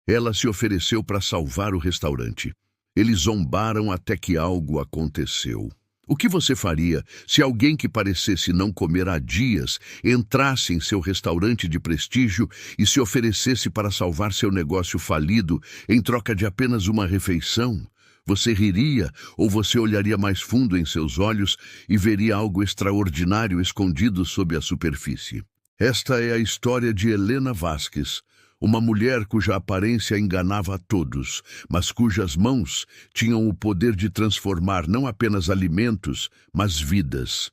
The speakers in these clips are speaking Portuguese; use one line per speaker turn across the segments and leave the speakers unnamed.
Ela se ofereceu para salvar o restaurante. Eles zombaram até que algo aconteceu. O que você faria se alguém que parecesse não comer há dias entrasse em seu restaurante de prestígio e se oferecesse para salvar seu negócio falido em troca de apenas uma refeição? Você riria ou você olharia mais fundo em seus olhos e veria algo extraordinário escondido sob a superfície? Esta é a história de Helena Vasquez, uma mulher cuja aparência enganava a todos, mas cujas mãos tinham o poder de transformar não apenas alimentos, mas vidas.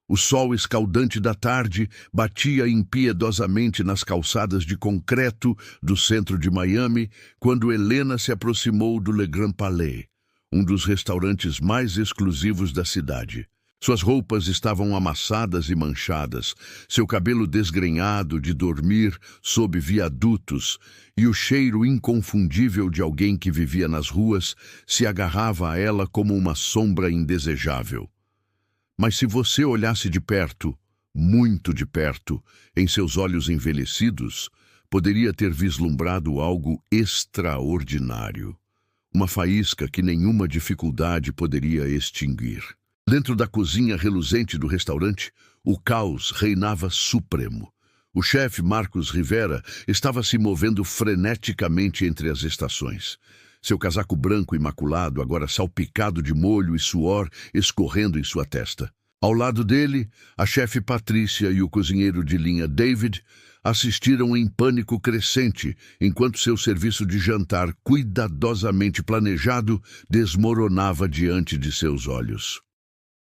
O sol escaldante da tarde batia impiedosamente nas calçadas de concreto do centro de Miami quando Helena se aproximou do Le Grand Palais, um dos restaurantes mais exclusivos da cidade. Suas roupas estavam amassadas e manchadas, seu cabelo desgrenhado de dormir sob viadutos e o cheiro inconfundível de alguém que vivia nas ruas se agarrava a ela como uma sombra indesejável. Mas se você olhasse de perto, muito de perto, em seus olhos envelhecidos, poderia ter vislumbrado algo extraordinário. Uma faísca que nenhuma dificuldade poderia extinguir. Dentro da cozinha reluzente do restaurante, o caos reinava supremo. O chefe Marcos Rivera estava se movendo freneticamente entre as estações. Seu casaco branco imaculado, agora salpicado de molho e suor, escorrendo em sua testa. Ao lado dele, a chefe Patrícia e o cozinheiro de linha David assistiram em pânico crescente enquanto seu serviço de jantar, cuidadosamente planejado, desmoronava diante de seus olhos.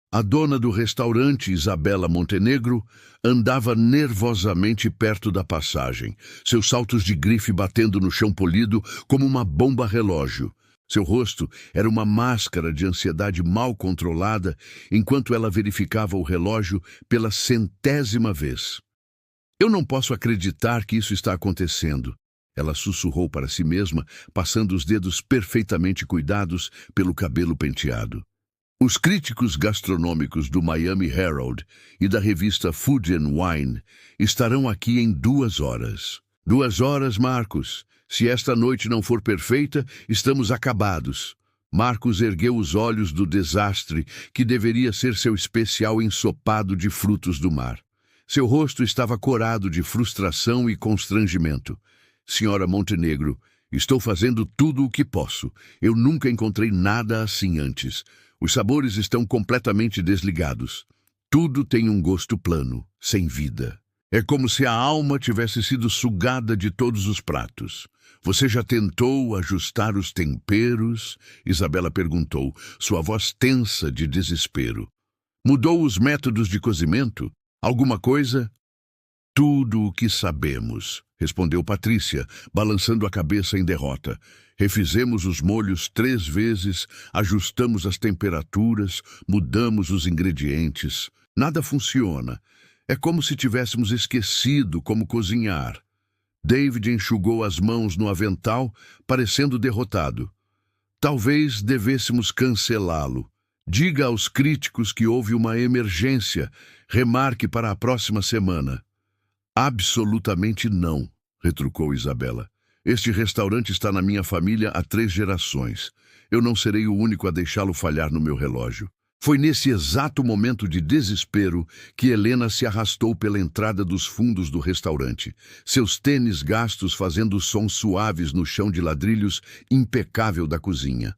A dona do restaurante, Isabela Montenegro, andava nervosamente perto da passagem, seus saltos de grife batendo no chão polido como uma bomba relógio. Seu rosto era uma máscara de ansiedade mal controlada enquanto ela verificava o relógio pela 100ª vez. Eu não posso acreditar que isso está acontecendo, ela sussurrou para si mesma, passando os dedos perfeitamente cuidados pelo cabelo penteado. Os críticos gastronômicos do Miami Herald e da revista Food and Wine estarão aqui em 2 horas. 2 horas, Marcos. Se esta noite não for perfeita, estamos acabados. Marcos ergueu os olhos do desastre que deveria ser seu especial ensopado de frutos do mar. Seu rosto estava corado de frustração e constrangimento. Senhora Montenegro, estou fazendo tudo o que posso. Eu nunca encontrei nada assim antes. Os sabores estão completamente desligados. Tudo tem um gosto plano, sem vida. É como se a alma tivesse sido sugada de todos os pratos. Você já tentou ajustar os temperos? Isabela perguntou, sua voz tensa de desespero. Mudou os métodos de cozimento? Alguma coisa? Tudo o que sabemos, respondeu Patrícia, balançando a cabeça em derrota. Refizemos os molhos 3 vezes, ajustamos as temperaturas, mudamos os ingredientes. Nada funciona. É como se tivéssemos esquecido como cozinhar. David enxugou as mãos no avental, parecendo derrotado. Talvez devêssemos cancelá-lo. Diga aos críticos que houve uma emergência. Remarque para a próxima semana. Absolutamente não, retrucou Isabela. Este restaurante está na minha família há 3 gerações. Eu não serei o único a deixá-lo falhar no meu relógio. Foi nesse exato momento de desespero que Helena se arrastou pela entrada dos fundos do restaurante, seus tênis gastos fazendo sons suaves no chão de ladrilhos impecável da cozinha.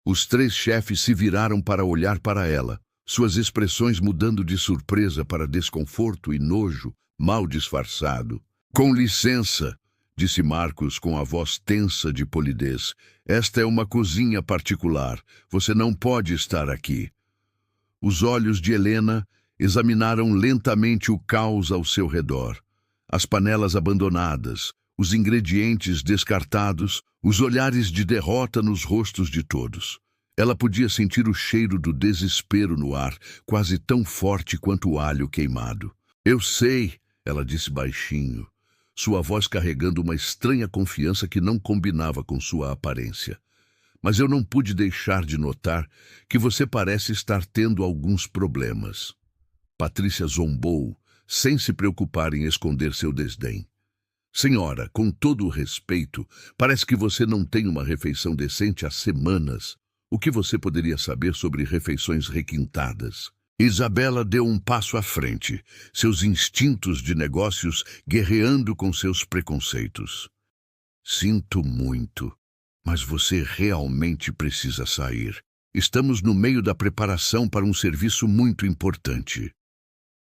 Os 3 chefes se viraram para olhar para ela, suas expressões mudando de surpresa para desconforto e nojo, mal disfarçado. Com licença, disse Marcos com a voz tensa de polidez. Esta é uma cozinha particular. Você não pode estar aqui. Os olhos de Helena examinaram lentamente o caos ao seu redor. As panelas abandonadas, os ingredientes descartados, os olhares de derrota nos rostos de todos. Ela podia sentir o cheiro do desespero no ar, quase tão forte quanto o alho queimado. Eu sei, ela disse baixinho, sua voz carregando uma estranha confiança que não combinava com sua aparência. Mas eu não pude deixar de notar que você parece estar tendo alguns problemas. Patrícia zombou, sem se preocupar em esconder seu desdém. Senhora, com todo o respeito, parece que você não tem uma refeição decente há semanas. O que você poderia saber sobre refeições requintadas? Isabela deu um passo à frente, seus instintos de negócios guerreando com seus preconceitos. Sinto muito, mas você realmente precisa sair. Estamos no meio da preparação para um serviço muito importante.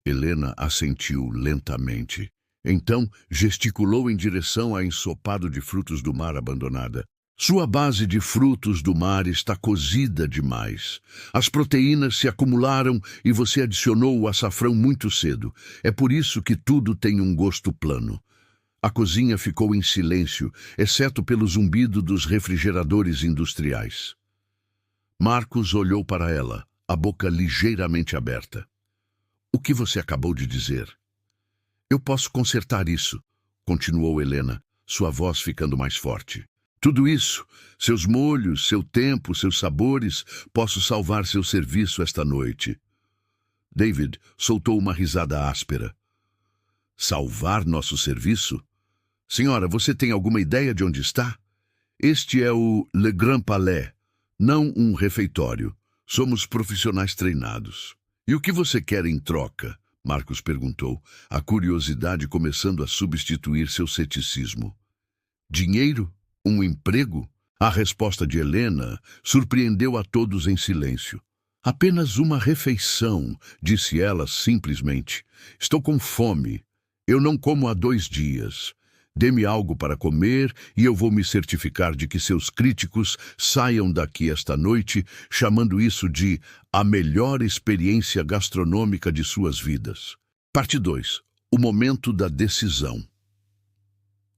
Helena assentiu lentamente. Então, gesticulou em direção a ensopado de frutos do mar abandonada. Sua base de frutos do mar está cozida demais. As proteínas se acumularam e você adicionou o açafrão muito cedo. É por isso que tudo tem um gosto plano. A cozinha ficou em silêncio, exceto pelo zumbido dos refrigeradores industriais. Marcos olhou para ela, a boca ligeiramente aberta. O que você acabou de dizer? Eu posso consertar isso, continuou Helena, sua voz ficando mais forte. Tudo isso, seus molhos, seu tempo, seus sabores, posso salvar seu serviço esta noite. David soltou uma risada áspera. Salvar nosso serviço? Senhora, você tem alguma ideia de onde está? Este é o Le Grand Palais, não um refeitório. Somos profissionais treinados. E o que você quer em troca? Marcos perguntou, a curiosidade começando a substituir seu ceticismo. Dinheiro? Um emprego? A resposta de Helena surpreendeu a todos em silêncio. Apenas uma refeição, disse ela simplesmente. Estou com fome. Eu não como há 2 dias. Dê-me algo para comer e eu vou me certificar de que seus críticos saiam daqui esta noite chamando isso de a melhor experiência gastronômica de suas vidas. Parte 2. O momento da decisão.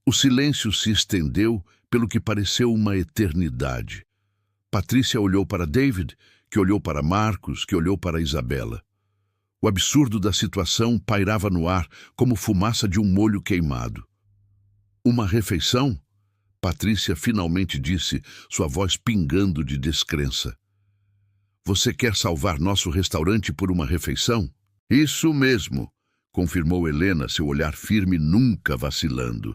O silêncio se estendeu pelo que pareceu uma eternidade. Patrícia olhou para David, que olhou para Marcos, que olhou para Isabela. O absurdo da situação pairava no ar como fumaça de um molho queimado. Uma refeição? Patrícia finalmente disse, sua voz pingando de descrença. Você quer salvar nosso restaurante por uma refeição? Isso mesmo, confirmou Helena, seu olhar firme nunca vacilando.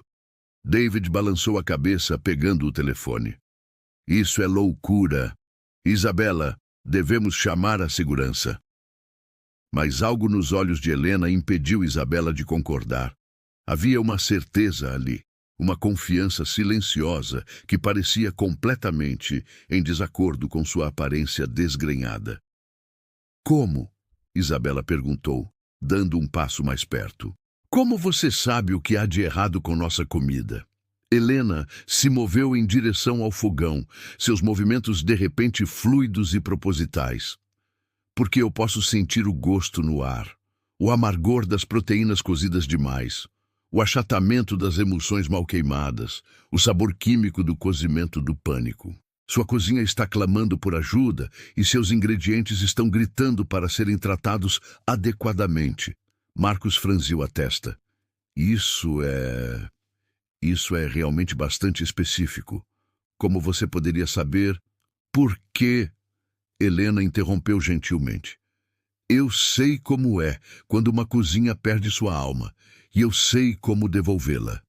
David balançou a cabeça, pegando o telefone. Isso é loucura. Isabela, devemos chamar a segurança. Mas algo nos olhos de Helena impediu Isabela de concordar. Havia uma certeza ali. Uma confiança silenciosa que parecia completamente em desacordo com sua aparência desgrenhada. Como? Isabela perguntou, dando um passo mais perto. Como você sabe o que há de errado com nossa comida? Helena se moveu em direção ao fogão, seus movimentos de repente fluidos e propositais. Porque eu posso sentir o gosto no ar, o amargor das proteínas cozidas demais. O achatamento das emoções mal queimadas, o sabor químico do cozimento do pânico. Sua cozinha está clamando por ajuda e seus ingredientes estão gritando para serem tratados adequadamente. Marcos franziu a testa. Isso é realmente bastante específico. Como você poderia saber? Por quê? Helena interrompeu gentilmente. Eu sei como é quando uma cozinha perde sua alma. E eu sei como devolvê-la.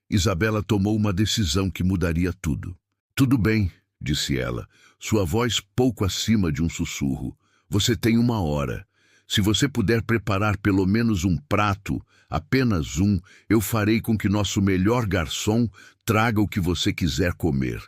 Isabela tomou uma decisão que mudaria tudo. Tudo bem, disse ela, sua voz pouco acima de um sussurro. Você tem 1 hora. Se você puder preparar pelo menos um prato, apenas um, eu farei com que nosso melhor garçom traga o que você quiser comer.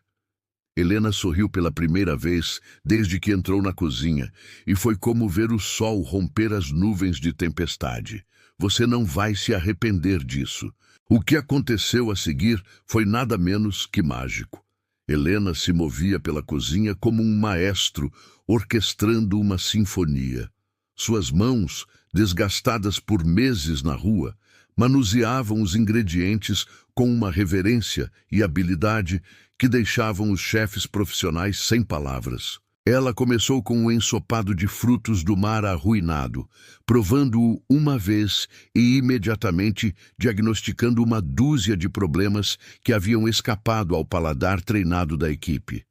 Helena sorriu pela primeira vez desde que entrou na cozinha, e foi como ver o sol romper as nuvens de tempestade. Você não vai se arrepender disso. O que aconteceu a seguir foi nada menos que mágico. Helena se movia pela cozinha como um maestro orquestrando uma sinfonia. Suas mãos, desgastadas por meses na rua, manuseavam os ingredientes com uma reverência e habilidade que deixavam os chefes profissionais sem palavras. Ela começou com um ensopado de frutos do mar arruinado, provando-o uma vez e imediatamente diagnosticando uma dúzia de problemas que haviam escapado ao paladar treinado da equipe.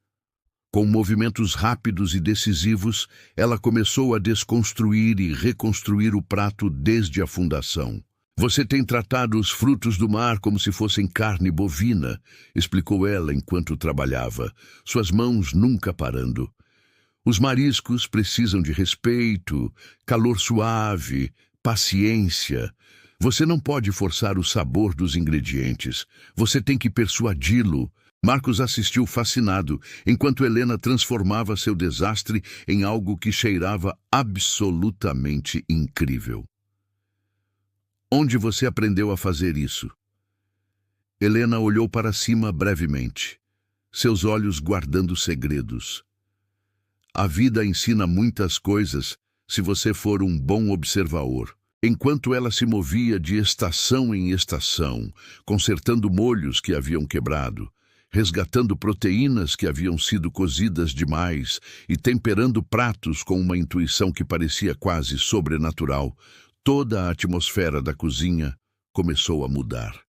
Com movimentos rápidos e decisivos, ela começou a desconstruir e reconstruir o prato desde a fundação. Você tem tratado os frutos do mar como se fossem carne bovina, explicou ela enquanto trabalhava, suas mãos nunca parando. Os mariscos precisam de respeito, calor suave, paciência. Você não pode forçar o sabor dos ingredientes. Você tem que persuadi-lo. Marcos assistiu fascinado, enquanto Helena transformava seu desastre em algo que cheirava absolutamente incrível. Onde você aprendeu a fazer isso? Helena olhou para cima brevemente, seus olhos guardando segredos. A vida ensina muitas coisas se você for um bom observador. Enquanto ela se movia de estação em estação, consertando molhos que haviam quebrado, resgatando proteínas que haviam sido cozidas demais e temperando pratos com uma intuição que parecia quase sobrenatural, toda a atmosfera da cozinha começou a mudar.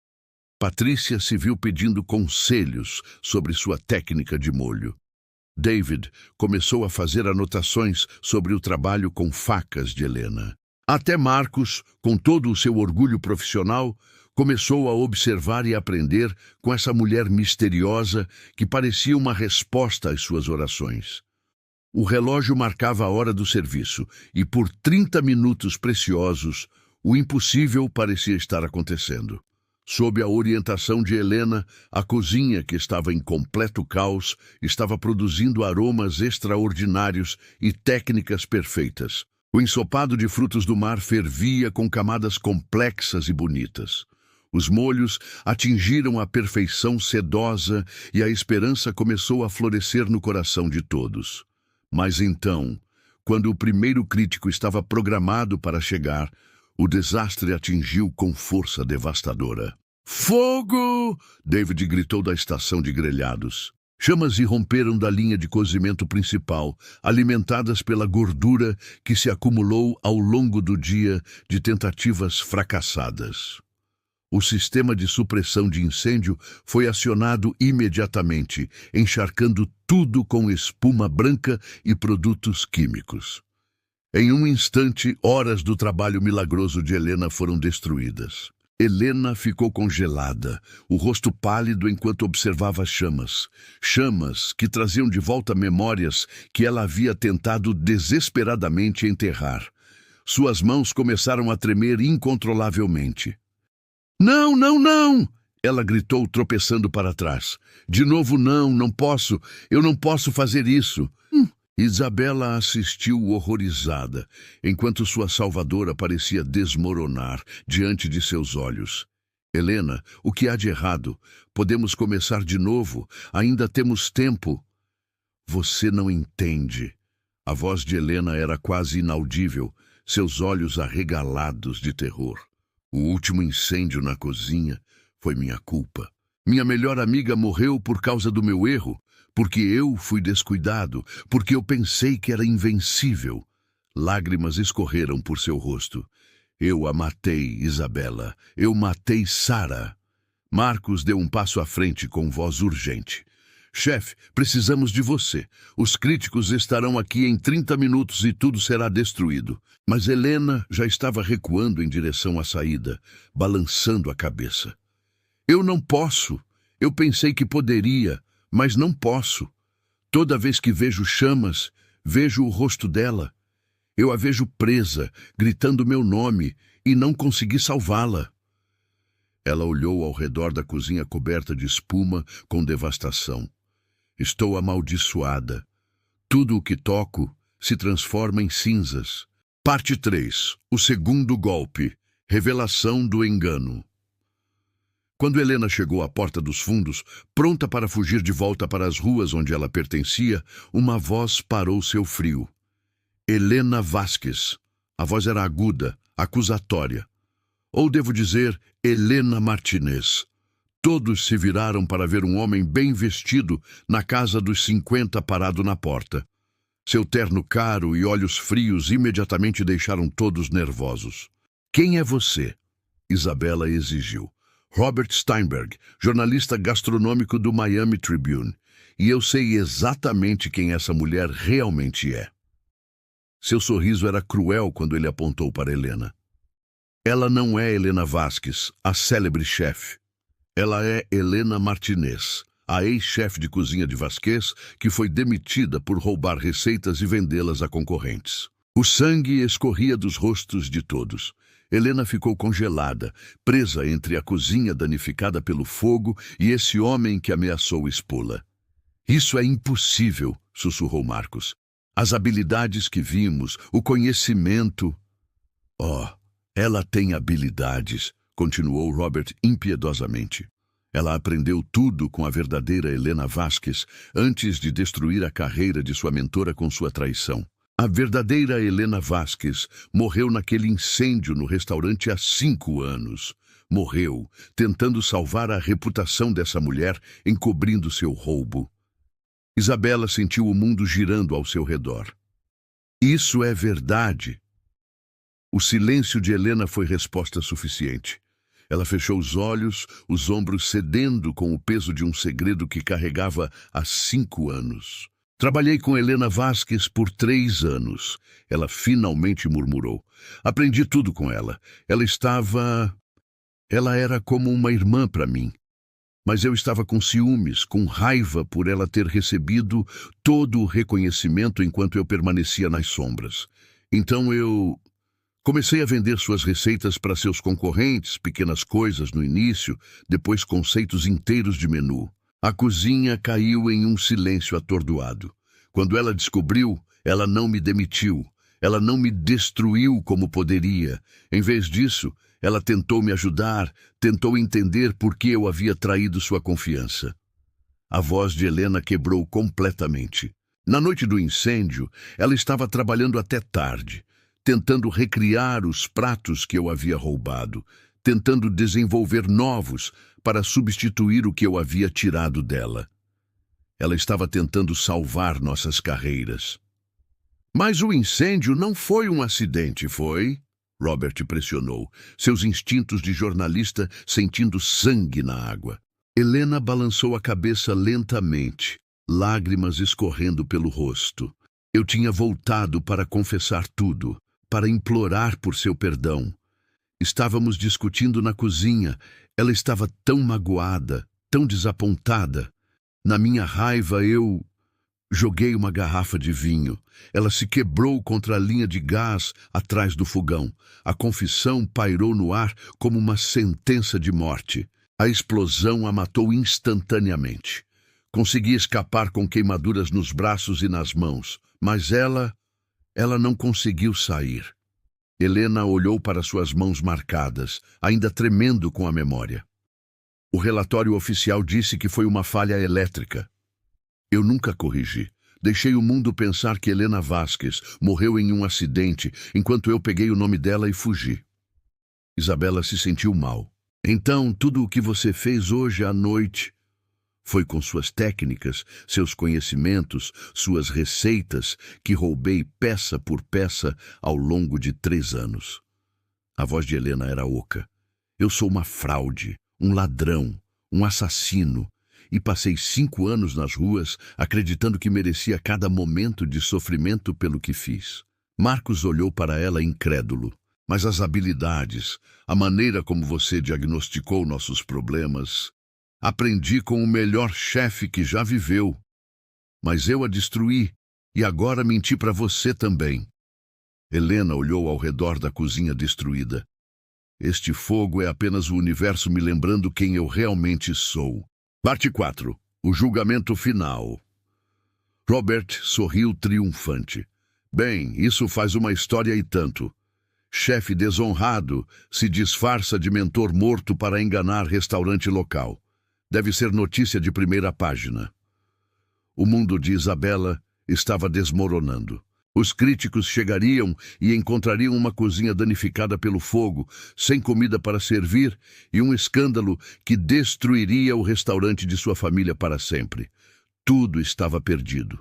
Patrícia se viu pedindo conselhos sobre sua técnica de molho. David começou a fazer anotações sobre o trabalho com facas de Helena. Até Marcos, com todo o seu orgulho profissional, começou a observar e aprender com essa mulher misteriosa que parecia uma resposta às suas orações. O relógio marcava a hora do serviço e, por 30 minutos preciosos, o impossível parecia estar acontecendo. Sob a orientação de Helena, a cozinha, que estava em completo caos, estava produzindo aromas extraordinários e técnicas perfeitas. O ensopado de frutos do mar fervia com camadas complexas e bonitas. Os molhos atingiram a perfeição sedosa e a esperança começou a florescer no coração de todos. Mas então, quando o primeiro crítico estava programado para chegar, o desastre atingiu com força devastadora. "Fogo!" David gritou da estação de grelhados. Chamas irromperam da linha de cozimento principal, alimentadas pela gordura que se acumulou ao longo do dia de tentativas fracassadas. O sistema de supressão de incêndio foi acionado imediatamente, encharcando tudo com espuma branca e produtos químicos. Em um instante, horas do trabalho milagroso de Helena foram destruídas. Helena ficou congelada, o rosto pálido enquanto observava as chamas. Chamas que traziam de volta memórias que ela havia tentado desesperadamente enterrar. Suas mãos começaram a tremer incontrolavelmente. "Não, não, não!" Ela gritou, tropeçando para trás. "De novo, não posso, eu não posso fazer isso." Isabela assistiu horrorizada, enquanto sua salvadora parecia desmoronar diante de seus olhos. "Helena, o que há de errado? Podemos começar de novo, ainda temos tempo." "Você não entende." A voz de Helena era quase inaudível, seus olhos arregalados de terror. "O último incêndio na cozinha foi minha culpa. Minha melhor amiga morreu por causa do meu erro, porque eu fui descuidado, porque eu pensei que era invencível." Lágrimas escorreram por seu rosto. "Eu a matei, Isabela. Eu matei Sara." Marcos deu um passo à frente com voz urgente. "Chefe, precisamos de você. Os críticos estarão aqui em 30 minutos e tudo será destruído." Mas Helena já estava recuando em direção à saída, balançando a cabeça. "Eu não posso. Eu pensei que poderia, mas não posso. Toda vez que vejo chamas, vejo o rosto dela. Eu a vejo presa, gritando meu nome, e não consegui salvá-la." Ela olhou ao redor da cozinha coberta de espuma com devastação. "Estou amaldiçoada. Tudo o que toco se transforma em cinzas." Parte 3. O segundo golpe. Revelação do engano. Quando Helena chegou à porta dos fundos, pronta para fugir de volta para as ruas onde ela pertencia, uma voz parou seu frio. Helena Vasquez. A voz era aguda, acusatória. Ou devo dizer, Helena Martinez. Todos se viraram para ver um homem bem vestido na casa dos 50 parado na porta. Seu terno caro e olhos frios imediatamente deixaram todos nervosos. "Quem é você?" Isabela exigiu. "Robert Steinberg, jornalista gastronômico do Miami Tribune. E eu sei exatamente quem essa mulher realmente é." Seu sorriso era cruel quando ele apontou para Helena. Ela não é Helena Vasquez, a célebre chefe. Ela é Helena Martinez, a ex-chefe de cozinha de Vasquez, que foi demitida por roubar receitas e vendê-las a concorrentes. O sangue escorria dos rostos de todos. Helena ficou congelada, presa entre a cozinha danificada pelo fogo e esse homem que ameaçou expô-la. Isso é impossível, sussurrou Marcos. As habilidades que vimos, o conhecimento... Oh, ela tem habilidades, continuou Robert impiedosamente. Ela aprendeu tudo com a verdadeira Helena Vasquez antes de destruir a carreira de sua mentora com sua traição. A verdadeira Helena Vasquez morreu naquele incêndio no restaurante há 5 anos. Morreu tentando salvar a reputação dessa mulher, encobrindo seu roubo. Isabela sentiu o mundo girando ao seu redor. Isso é verdade. O silêncio de Helena foi resposta suficiente. Ela fechou os olhos, os ombros cedendo com o peso de um segredo que carregava há 5 anos. Trabalhei com Helena Vasquez por 3 anos. Ela finalmente murmurou. Aprendi tudo com ela. Ela era como uma irmã para mim. Mas eu estava com ciúmes, com raiva por ela ter recebido todo o reconhecimento enquanto eu permanecia nas sombras. Então eu comecei a vender suas receitas para seus concorrentes, pequenas coisas no início, depois conceitos inteiros de menu. A cozinha caiu em um silêncio atordoado. Quando ela descobriu, ela não me demitiu. Ela não me destruiu como poderia. Em vez disso, ela tentou me ajudar, tentou entender por que eu havia traído sua confiança. A voz de Helena quebrou completamente. Na noite do incêndio, ela estava trabalhando até tarde, tentando recriar os pratos que eu havia roubado, tentando desenvolver novos para substituir o que eu havia tirado dela. Ela estava tentando salvar nossas carreiras. Mas o incêndio não foi um acidente, foi? Robert pressionou, seus instintos de jornalista sentindo sangue na água. Helena balançou a cabeça lentamente, lágrimas escorrendo pelo rosto. Eu tinha voltado para confessar tudo, para implorar por seu perdão. Estávamos discutindo na cozinha. Ela estava tão magoada, tão desapontada. Na minha raiva, eu joguei uma garrafa de vinho. Ela se quebrou contra a linha de gás atrás do fogão. A confissão pairou no ar como uma sentença de morte. A explosão a matou instantaneamente. Consegui escapar com queimaduras nos braços e nas mãos, mas ela não conseguiu sair. Helena olhou para suas mãos marcadas, ainda tremendo com a memória. O relatório oficial disse que foi uma falha elétrica. Eu nunca corrigi. Deixei o mundo pensar que Helena Vasquez morreu em um acidente, enquanto eu peguei o nome dela e fugi. Isabela se sentiu mal. Então, tudo o que você fez hoje à noite foi com suas técnicas, seus conhecimentos, suas receitas, que roubei peça por peça ao longo de 3 anos. A voz de Helena era oca. Eu sou uma fraude, um ladrão, um assassino, e passei 5 anos nas ruas acreditando que merecia cada momento de sofrimento pelo que fiz. Marcos olhou para ela incrédulo. Mas as habilidades, a maneira como você diagnosticou nossos problemas, aprendi com o melhor chefe que já viveu. Mas eu a destruí e agora menti para você também. Helena olhou ao redor da cozinha destruída. Este fogo é apenas o universo me lembrando quem eu realmente sou. Parte 4. O julgamento final. Robert sorriu triunfante. Bem, isso faz uma história e tanto. Chefe desonrado se disfarça de mentor morto para enganar restaurante local. Deve ser notícia de primeira página. O mundo de Isabela estava desmoronando. Os críticos chegariam e encontrariam uma cozinha danificada pelo fogo, sem comida para servir e um escândalo que destruiria o restaurante de sua família para sempre. Tudo estava perdido.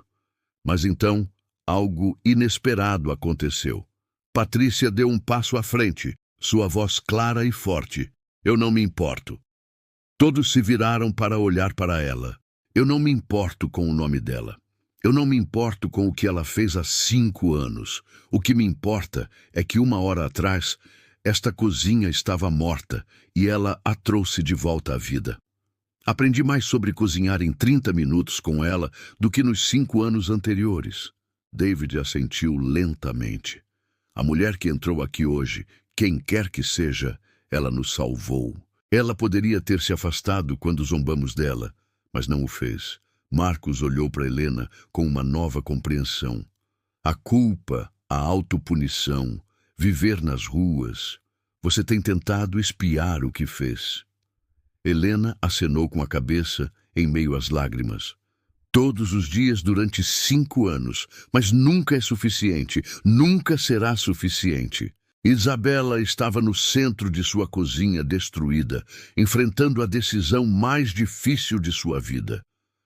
Mas então, algo inesperado aconteceu. Patrícia deu um passo à frente, sua voz clara e forte. Eu não me importo. Todos se viraram para olhar para ela. Eu não me importo com o nome dela. Eu não me importo com o que ela fez há 5 anos. O que me importa é que 1 hora atrás, Esta cozinha estava morta e ela a trouxe de volta à vida. Aprendi mais sobre cozinhar em 30 minutos com ela do que nos 5 anos anteriores. David assentiu lentamente. A mulher que entrou aqui hoje, quem quer que seja, ela nos salvou. Ela poderia ter se afastado quando zombamos dela, mas não o fez. Marcos olhou para Helena com uma nova compreensão. A culpa, a autopunição, viver nas ruas. Você tem tentado espiar o que fez. Helena acenou com a cabeça em meio às lágrimas. Todos os dias durante 5 anos, mas nunca é suficiente, nunca será suficiente. Isabela estava no centro de sua cozinha destruída, enfrentando a decisão mais difícil de sua vida.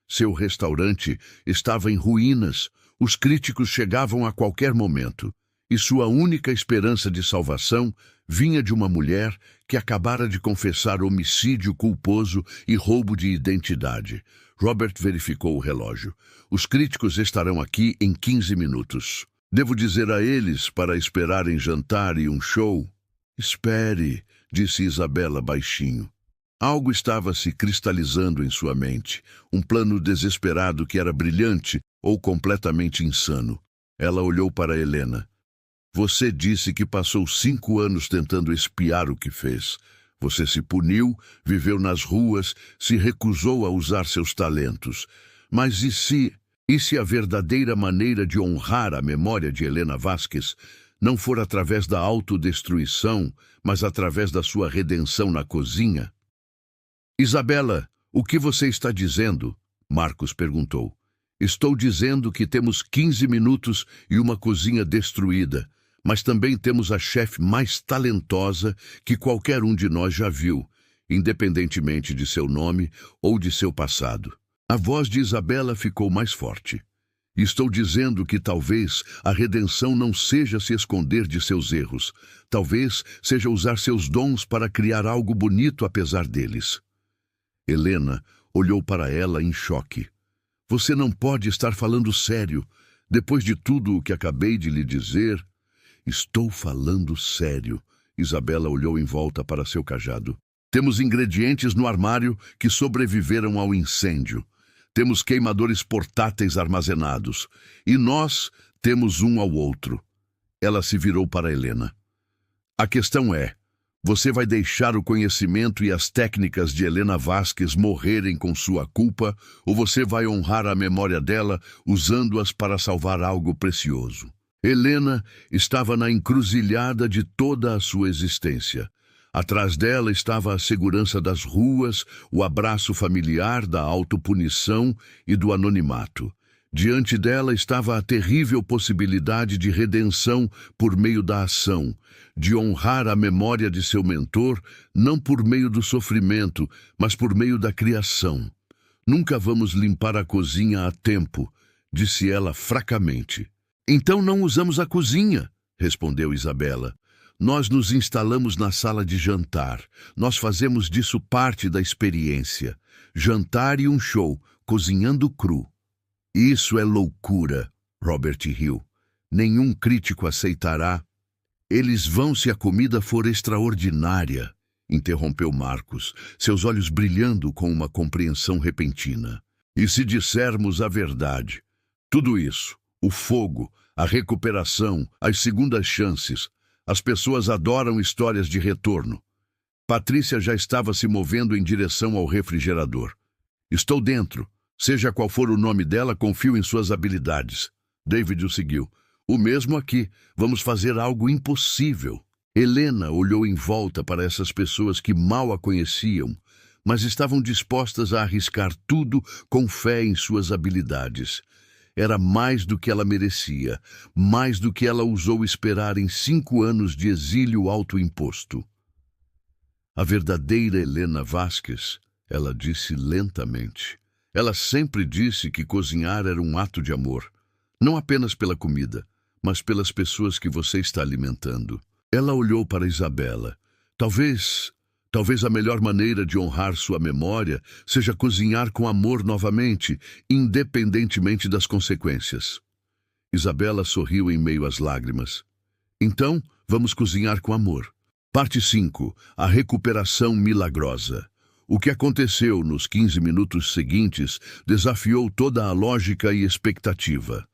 Seu restaurante estava em ruínas, os críticos chegavam a qualquer momento, e sua única esperança de salvação vinha de uma mulher que acabara de confessar homicídio culposo e roubo de identidade. Robert verificou o relógio. Os críticos estarão aqui em 15 minutos. Devo dizer a eles para esperarem jantar e um show? Espere, disse Isabela baixinho. Algo estava se cristalizando em sua mente, um plano desesperado que era brilhante ou completamente insano. Ela olhou para Helena. Você disse que passou 5 anos tentando espiar o que fez. Você se puniu, viveu nas ruas, se recusou a usar seus talentos. Mas e se a verdadeira maneira de honrar a memória de Helena Vasquez não for através da autodestruição, mas através da sua redenção na cozinha? Isabela, o que você está dizendo? Marcos perguntou. Estou dizendo que temos 15 minutos e uma cozinha destruída, mas também temos a chefe mais talentosa que qualquer um de nós já viu, independentemente de seu nome ou de seu passado. A voz de Isabela ficou mais forte. Estou dizendo que talvez a redenção não seja se esconder de seus erros. Talvez seja usar seus dons para criar algo bonito apesar deles. Helena olhou para ela em choque. Você não pode estar falando sério. Depois de tudo o que acabei de lhe dizer... Estou falando sério. Isabela olhou em volta para seu cajado. Temos ingredientes no armário que sobreviveram ao incêndio. Temos queimadores portáteis armazenados. E nós temos um ao outro. Ela se virou para Helena. A questão é, você vai deixar o conhecimento e as técnicas de Helena Vasquez morrerem com sua culpa, ou você vai honrar a memória dela usando-as para salvar algo precioso? Helena estava na encruzilhada de toda a sua existência. Atrás dela estava a segurança das ruas, o abraço familiar da autopunição e do anonimato. Diante dela estava a terrível possibilidade de redenção por meio da ação, de honrar a memória de seu mentor, não por meio do sofrimento, mas por meio da criação. Nunca vamos limpar a cozinha a tempo, disse ela fracamente. Então não usamos a cozinha, respondeu Isabela. Nós nos instalamos na sala de jantar. Nós fazemos disso parte da experiência. Jantar e um show, cozinhando cru. Isso é loucura, Robert riu. Nenhum crítico aceitará. Eles vão se a comida for extraordinária, interrompeu Marcos, seus olhos brilhando com uma compreensão repentina. E se dissermos a verdade? Tudo isso, o fogo, a recuperação, as segundas chances. As pessoas adoram histórias de retorno. Patrícia já estava se movendo em direção ao refrigerador. Estou dentro. Seja qual for o nome dela, confio em suas habilidades. David o seguiu. O mesmo aqui. Vamos fazer algo impossível. Helena olhou em volta para essas pessoas que mal a conheciam, mas estavam dispostas a arriscar tudo com fé em suas habilidades. Era mais do que ela merecia, mais do que ela ousou esperar em 5 anos de exílio autoimposto. A verdadeira Helena Vasquez, ela disse lentamente. Ela sempre disse que cozinhar era um ato de amor, não apenas pela comida, mas pelas pessoas que você está alimentando. Ela olhou para Isabela. Talvez a melhor maneira de honrar sua memória seja cozinhar com amor novamente, independentemente das consequências. Isabela sorriu em meio às lágrimas. Então, vamos cozinhar com amor. Parte 5. A recuperação milagrosa. O que aconteceu nos 15 minutos seguintes desafiou toda a lógica e expectativa.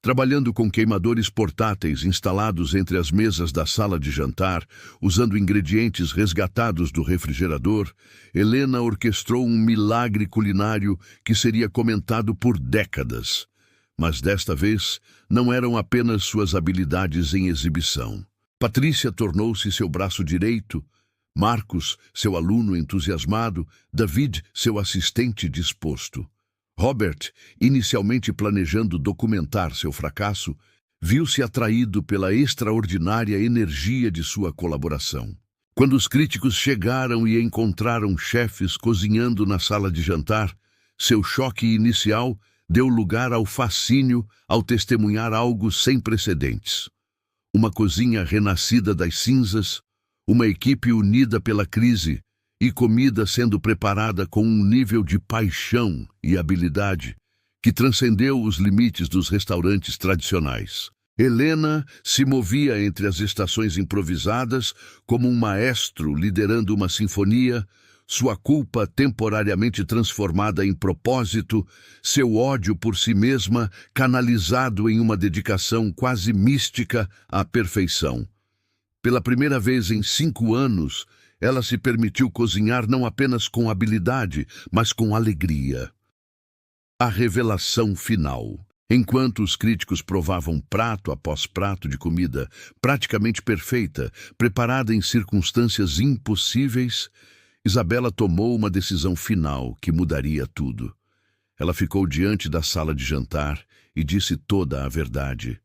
Trabalhando com queimadores portáteis instalados entre as mesas da sala de jantar, usando ingredientes resgatados do refrigerador, Helena orquestrou um milagre culinário que seria comentado por décadas. Mas desta vez, não eram apenas suas habilidades em exibição. Patrícia tornou-se seu braço direito, Marcos, seu aluno entusiasmado, David, seu assistente disposto. Robert, inicialmente planejando documentar seu fracasso, viu-se atraído pela extraordinária energia de sua colaboração. Quando os críticos chegaram e encontraram chefes cozinhando na sala de jantar, seu choque inicial deu lugar ao fascínio ao testemunhar algo sem precedentes. Uma cozinha renascida das cinzas, uma equipe unida pela crise e comida sendo preparada com um nível de paixão e habilidade que transcendeu os limites dos restaurantes tradicionais. Helena se movia entre as estações improvisadas como um maestro liderando uma sinfonia, sua culpa temporariamente transformada em propósito, seu ódio por si mesma canalizado em uma dedicação quase mística à perfeição. Pela primeira vez em 5 anos, ela se permitiu cozinhar não apenas com habilidade, mas com alegria. A revelação final. Enquanto os críticos provavam prato após prato de comida praticamente perfeita, preparada em circunstâncias impossíveis, Isabela tomou uma decisão final que mudaria tudo. Ela ficou diante da sala de jantar e disse toda a verdade.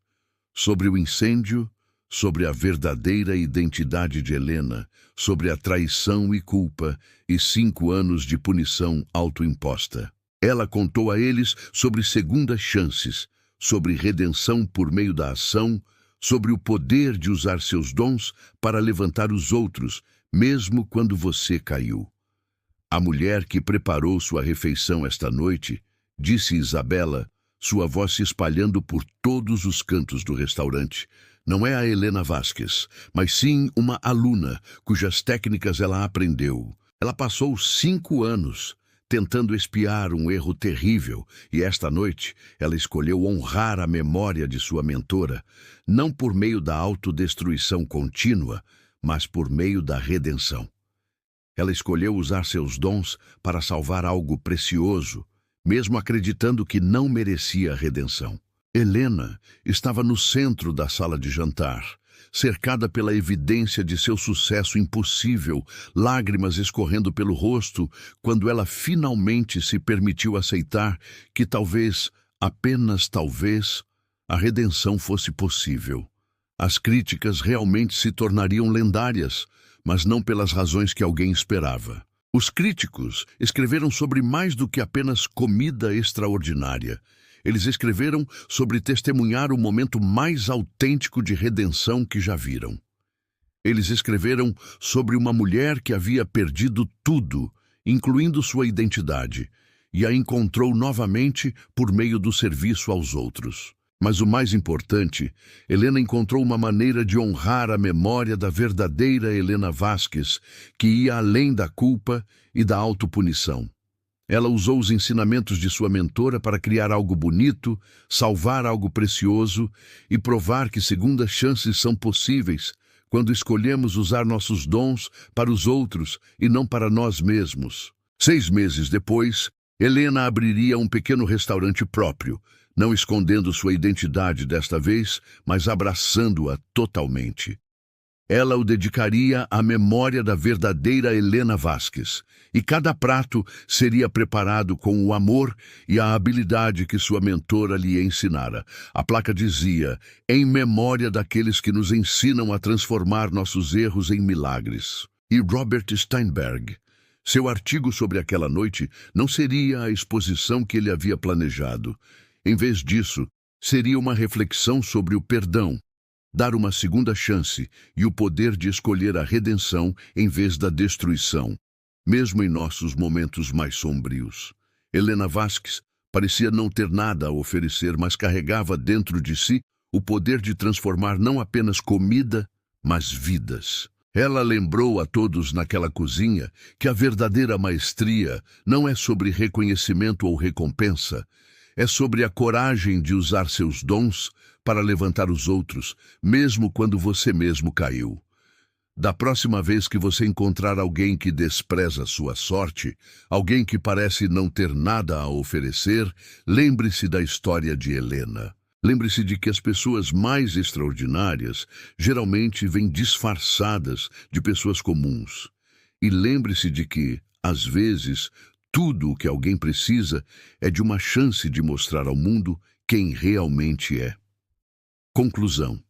Sobre o incêndio, sobre a verdadeira identidade de Helena, sobre a traição e culpa e 5 anos de punição autoimposta. Ela contou a eles sobre segundas chances, sobre redenção por meio da ação, sobre o poder de usar seus dons para levantar os outros, mesmo quando você caiu. A mulher que preparou sua refeição esta noite, disse Isabela, sua voz se espalhando por todos os cantos do restaurante, não é a Helena Vasquez, mas sim uma aluna cujas técnicas ela aprendeu. Ela passou 5 anos tentando espiar um erro terrível e esta noite ela escolheu honrar a memória de sua mentora, não por meio da autodestruição contínua, mas por meio da redenção. Ela escolheu usar seus dons para salvar algo precioso, mesmo acreditando que não merecia redenção. Helena estava no centro da sala de jantar, cercada pela evidência de seu sucesso impossível, lágrimas escorrendo pelo rosto, quando ela finalmente se permitiu aceitar que talvez, apenas talvez, a redenção fosse possível. As críticas realmente se tornariam lendárias, mas não pelas razões que alguém esperava. Os críticos escreveram sobre mais do que apenas comida extraordinária. Eles escreveram sobre testemunhar o momento mais autêntico de redenção que já viram. Eles escreveram sobre uma mulher que havia perdido tudo, incluindo sua identidade, e a encontrou novamente por meio do serviço aos outros. Mas o mais importante, Helena encontrou uma maneira de honrar a memória da verdadeira Helena Vasquez, que ia além da culpa e da autopunição. Ela usou os ensinamentos de sua mentora para criar algo bonito, salvar algo precioso e provar que segundas chances são possíveis quando escolhemos usar nossos dons para os outros e não para nós mesmos. 6 meses depois, Helena abriria um pequeno restaurante próprio, não escondendo sua identidade desta vez, mas abraçando-a totalmente. Ela o dedicaria à memória da verdadeira Helena Vasquez, e cada prato seria preparado com o amor e a habilidade que sua mentora lhe ensinara. A placa dizia, em memória daqueles que nos ensinam a transformar nossos erros em milagres. E Robert Steinberg, seu artigo sobre aquela noite não seria a exposição que ele havia planejado. Em vez disso, seria uma reflexão sobre o perdão, dar uma segunda chance e o poder de escolher a redenção em vez da destruição, mesmo em nossos momentos mais sombrios. Helena Vasquez parecia não ter nada a oferecer, mas carregava dentro de si o poder de transformar não apenas comida, mas vidas. Ela lembrou a todos naquela cozinha que a verdadeira maestria não é sobre reconhecimento ou recompensa, é sobre a coragem de usar seus dons para levantar os outros, mesmo quando você mesmo caiu. Da próxima vez que você encontrar alguém que despreza sua sorte, alguém que parece não ter nada a oferecer, lembre-se da história de Helena. Lembre-se de que as pessoas mais extraordinárias geralmente vêm disfarçadas de pessoas comuns. E lembre-se de que, às vezes, tudo o que alguém precisa é de uma chance de mostrar ao mundo quem realmente é. Conclusão.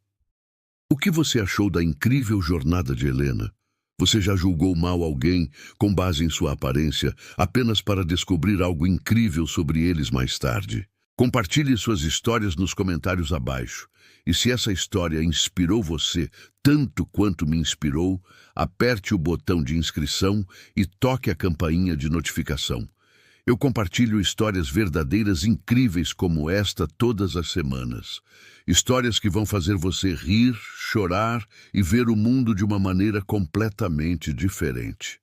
O que você achou da incrível jornada de Helena? Você já julgou mal alguém com base em sua aparência apenas para descobrir algo incrível sobre eles mais tarde? Compartilhe suas histórias nos comentários abaixo. E se essa história inspirou você tanto quanto me inspirou, aperte o botão de inscrição e toque a campainha de notificação. Eu compartilho histórias verdadeiras incríveis como esta todas as semanas. Histórias que vão fazer você rir, chorar e ver o mundo de uma maneira completamente diferente.